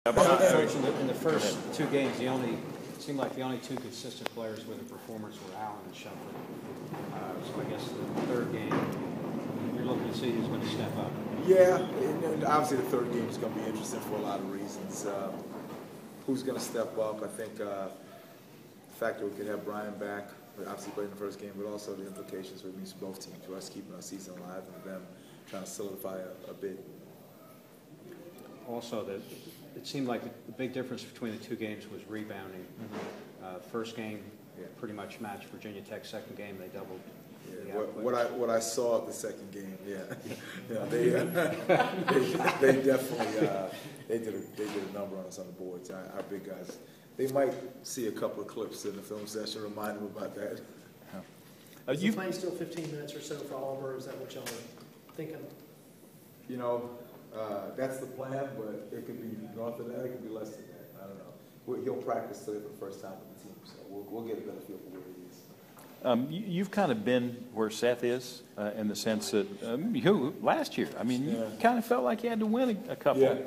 Coach, in the first two games, it seemed like the only two consistent players with a performance were Allen and Shumpert. So I guess the third game, you're looking to see who's going to step up. Yeah, and obviously the third game is going to be interesting for a lot of reasons. Who's going to step up? I think the fact that we could have Brian back, obviously playing the first game, but also the implications with means both teams, for us keeping our season alive and them trying to solidify a bid. Also, it seemed like the big difference between the two games was rebounding. First game, pretty much matched Virginia Tech. Second game, they doubled. Yeah, what I saw at the second game, they definitely they did a number on us on the boards. Our big guys, they might see a couple of clips in the film session, remind them about that. Is the playing still 15 minutes or so for Oliver? Is that what y'all are thinking? You know, that's the plan, but it could be north of that, it could be less than that. I don't know. He'll practice today for the first time with the team, so we'll get a better feel for where he is. You've kind of been where Seth is in the sense that last year, I mean, you kind of felt like you had to win a couple. Yeah.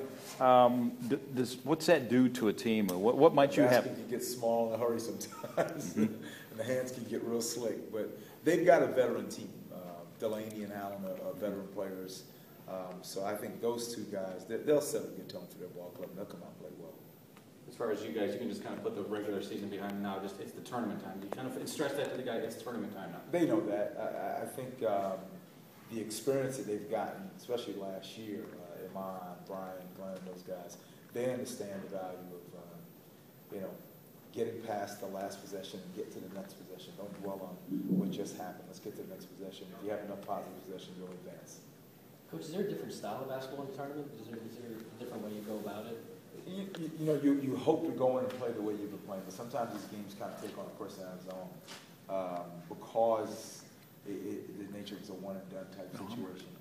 What's that do to a team, or what might you have? The basket can get small in a hurry sometimes, and the hands can get real slick. But they've got a veteran team. Delaney and Allen are veteran players. So I think those two guys, they'll set a good tone for their ball club, and they'll come out and play well. As far as you guys, you can just kind of put the regular season behind them now. Just it's the tournament time. You kind of stress that to the guy. It's tournament time now. They know that. I think the experience that they've gotten, especially last year, Iman, Brian, Glenn, those guys, they understand the value of getting past the last possession and get to the next possession. Don't dwell on what just happened. Let's get to the next possession. If you have enough positive possessions, you'll advance. Coach, is there a different style of basketball in the tournament? Is there a different way you go about it? You hope to go in and play the way you've been playing, but sometimes these games kind of take on a personality of its own because the nature is a one-and-done type situation.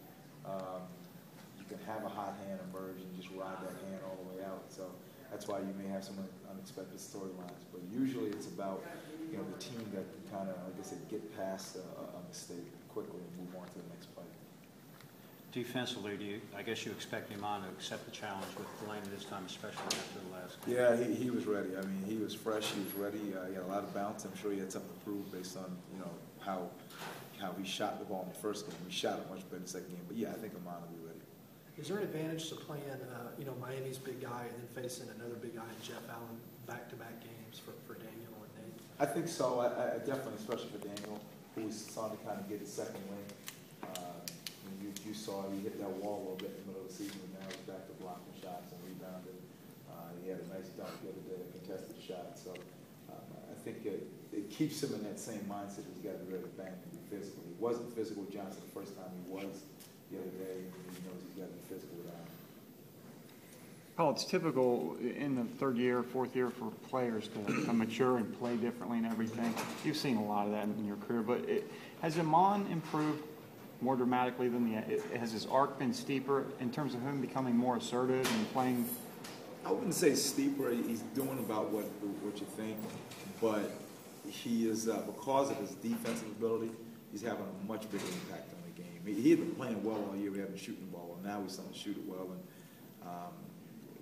You can have a hot hand emerge and just ride that hand all the way out. So that's why you may have some unexpected storylines. But usually it's about the team that can kind of, like I said, get past a mistake quickly and move on to the next play. Defensively, I guess you expect Iman to accept the challenge with Delaney this time, especially after the last game. Yeah, he was ready. I mean, he was fresh. He was ready. He had a lot of bounce. I'm sure he had something to prove based on how he shot the ball in the first game. He shot it much better in the second game. But yeah, I think Iman will be ready. Is there an advantage to playing, Miami's big guy and then facing another big guy, Jeff Allen, back-to-back games for Daniel and Nate? I think so. I definitely, especially for Daniel, who's starting to kind of get his second wing. You saw he hit that wall a little bit in the middle of the season, and now he's back to blocking shots and rebounding. He had a nice dunk the other day, a contested shot. So I think it keeps him in that same mindset. He's got to be ready to bang and be physical. He wasn't physical with Johnson the first time. He was the other day, and he knows he's got to be physical with Allen. Paul, it's typical in the third year, fourth year for players to mature and play differently and everything. You've seen a lot of that in your career, but has Iman improved more dramatically than has his arc been steeper in terms of him becoming more assertive and playing? I wouldn't say steeper. He's doing about what you think, but he is because of his defensive ability, he's having a much bigger impact on the game. He had been playing well all year. We had been shooting the ball well. Now he's starting to shoot it well, and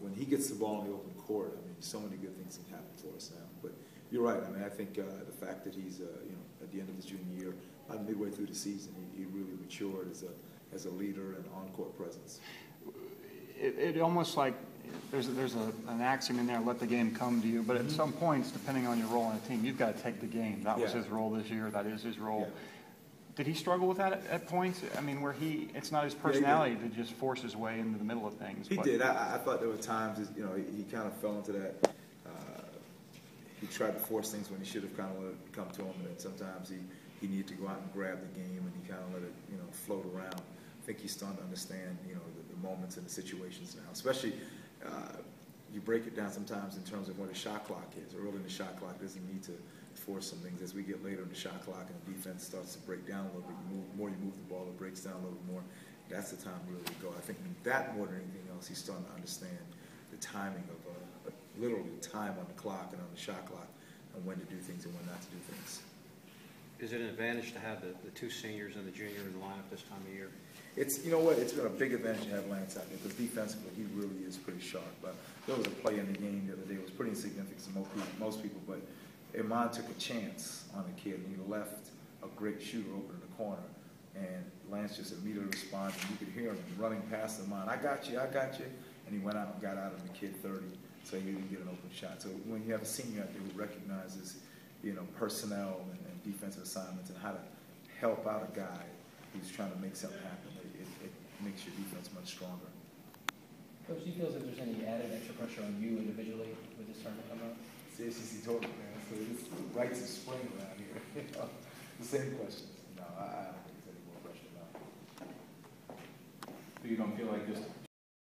when he gets the ball in the open court, I mean, so many good things can happen for us now. But you're right. I mean, I think the fact that he's at the end of his junior year, midway through the season, he really matured as a leader and on-court presence. It almost like there's an axiom in there: let the game come to you. But at some points, depending on your role on a team, you've got to take the game. That was his role this year. That is his role. Yeah. Did he struggle with that at points? I mean, where it's not his personality to just force his way into the middle of things. He did. I thought there were times, he kind of fell into that. He tried to force things when he should have kind of let it come to him, and then sometimes he needed to go out and grab the game, and he kind of let it, float around. I think he's starting to understand, the moments and the situations now. Especially, you break it down sometimes in terms of when the shot clock is. Early in the shot clock, doesn't need to force some things. As we get later in the shot clock and the defense starts to break down a little bit, you move the ball, it breaks down a little bit more. That's the time really to go. I think that more than anything else, he's starting to understand the timing of literally time on the clock and on the shot clock, and when to do things and when not to do things. is it an advantage to have the two seniors and the junior in the lineup this time of year? It's, you know what, it's been a big advantage to have Lance out there, because defensively, he really is pretty sharp. But there was a play in the game the other day, it was pretty insignificant to most people, but Iman took a chance on the kid, and he left a great shooter open in the corner, and Lance just immediately responded, and you could hear him running past Iman, I got you, and he went out and got out of the kid 30, so he didn't get an open shot. So when you have a senior out there who recognizes, you know, personnel and defensive assignments and how to help out a guy who's trying to make something happen, it makes your defense much stronger. Coach, do you feel as if there's any added extra pressure on you individually with this tournament coming up? It's the ACC tournament, man, so it's rites of spring around here. The same questions. No, I don't think there's any more pressure now. So you don't feel like just